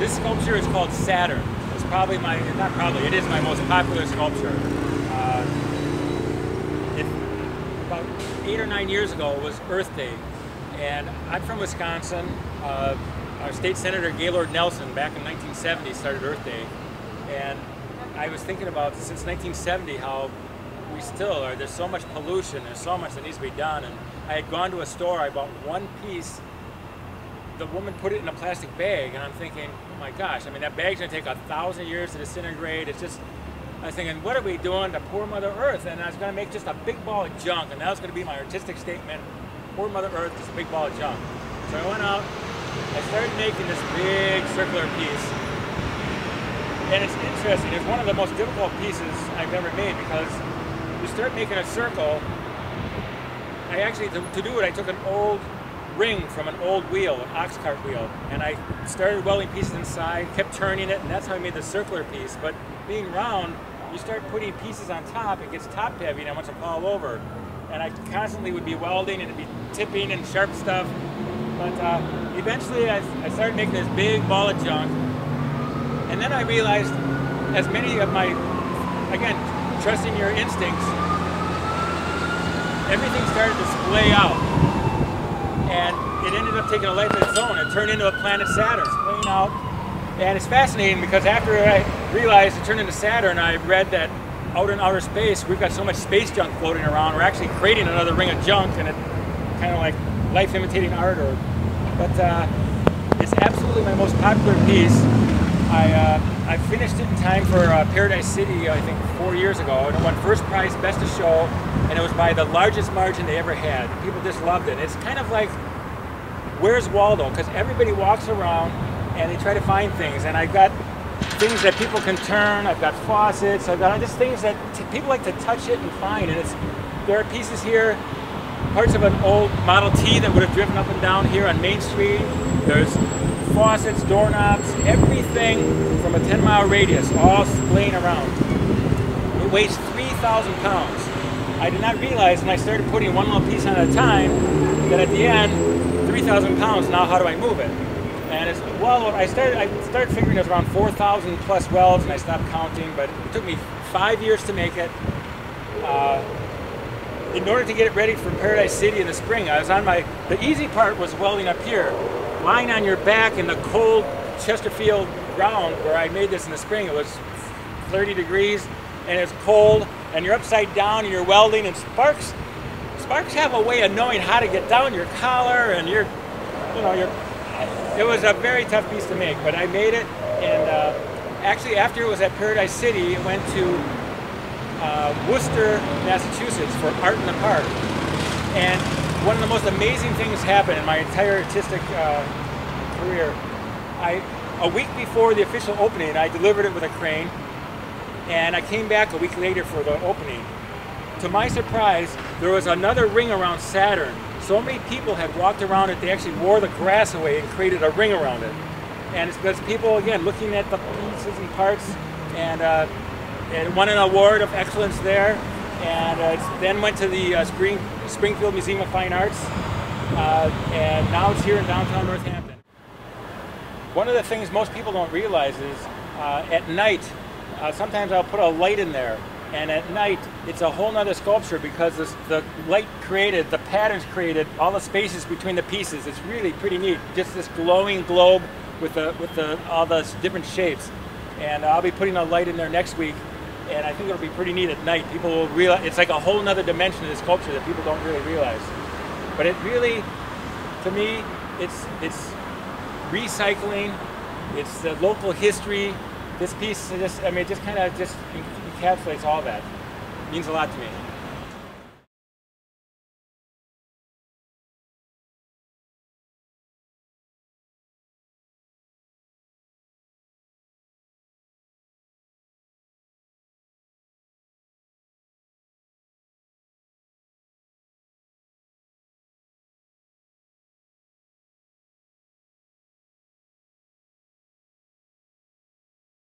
This sculpture is called Saturn. It's probably it is my most popular sculpture. About 8 or 9 years ago, it was Earth Day. And I'm from Wisconsin. Our state senator, Gaylord Nelson, back in 1970 started Earth Day. And I was thinking about, since 1970, how we still are, there's so much pollution, there's so much that needs to be done. And I had gone to a store, I bought one piece. The woman put it in a plastic bag, and I'm thinking, oh my gosh, I mean, that bag's gonna take 1,000 years to disintegrate. It's just, I was thinking, what are we doing to poor Mother Earth? And I was gonna make just a big ball of junk, and that was gonna be my artistic statement. Poor Mother Earth, just a big ball of junk. So I went out, I started making this big circular piece. And it's interesting, it's one of the most difficult pieces I've ever made, because you start making a circle. I actually, to do it, I took an old ring from an old wheel, an ox cart wheel, and I started welding pieces inside, kept turning it, and that's how I made the circular piece. But being round, you start putting pieces on top, it gets top heavy, and I want to fall over. And I constantly would be welding, and it'd be tipping and sharp stuff. But eventually I started making this big ball of junk. And then I realized, as many of my, again, trusting your instincts, everything started to splay out. And it ended up taking a life of its own. It turned into a planet Saturn, splaying out. And it's fascinating because after I realized it turned into Saturn, I read that out in outer space, we've got so much space junk floating around, we're actually creating another ring of junk, and it's kind of like life imitating art. But it's absolutely my most popular piece. I finished it in time for Paradise City, I think 4 years ago, and it won first prize, best of show, and it was by the largest margin they ever had. People just loved it. It's kind of like, where's Waldo? Because everybody walks around and they try to find things, and I've got things that people can turn, I've got faucets, I've got just things that people like to touch it and find, and there are pieces here, parts of an old Model T that would have driven up and down here on Main Street. There's faucets, doorknobs, everything from a 10-mile radius, all splaying around. It weighs 3,000 pounds. I did not realize when I started putting one little piece on at a time that at the end, 3,000 pounds, now how do I move it? And it's well, I started figuring it was around 4,000 plus welds, and I stopped counting, but it took me 5 years to make it. In order to get it ready for Paradise City in the spring, I was on the easy part was welding up here. Lying on your back in the cold Chesterfield ground where I made this in the spring, it was 30 degrees and it's cold, and you're upside down and you're welding, and sparks have a way of knowing how to get down your collar, and it was a very tough piece to make, but I made it. And actually after it was at Paradise City, it went to Worcester, Massachusetts for Art in the Park. And one of the most amazing things happened in my entire artistic career. A week before the official opening, I delivered it with a crane, and I came back a week later for the opening. To my surprise, there was another ring around Saturn. So many people had walked around it, they actually wore the grass away and created a ring around it. And it's because people, again, looking at the pieces and parts, and it won an award of excellence there. And it then went to the Springfield Museum of Fine Arts, and now it's here in downtown Northampton. One of the things most people don't realize is at night, sometimes I'll put a light in there, and at night it's a whole nother sculpture, because the light created, the patterns created, all the spaces between the pieces. It's really pretty neat. Just this glowing globe with all the different shapes. And I'll be putting a light in there next week, and I think it'll be pretty neat at night. People will realize it's like a whole nother dimension of the sculpture that people don't really realize. But it really, to me, it's recycling, it's the local history. This piece, it just kind of encapsulates all that. It means a lot to me.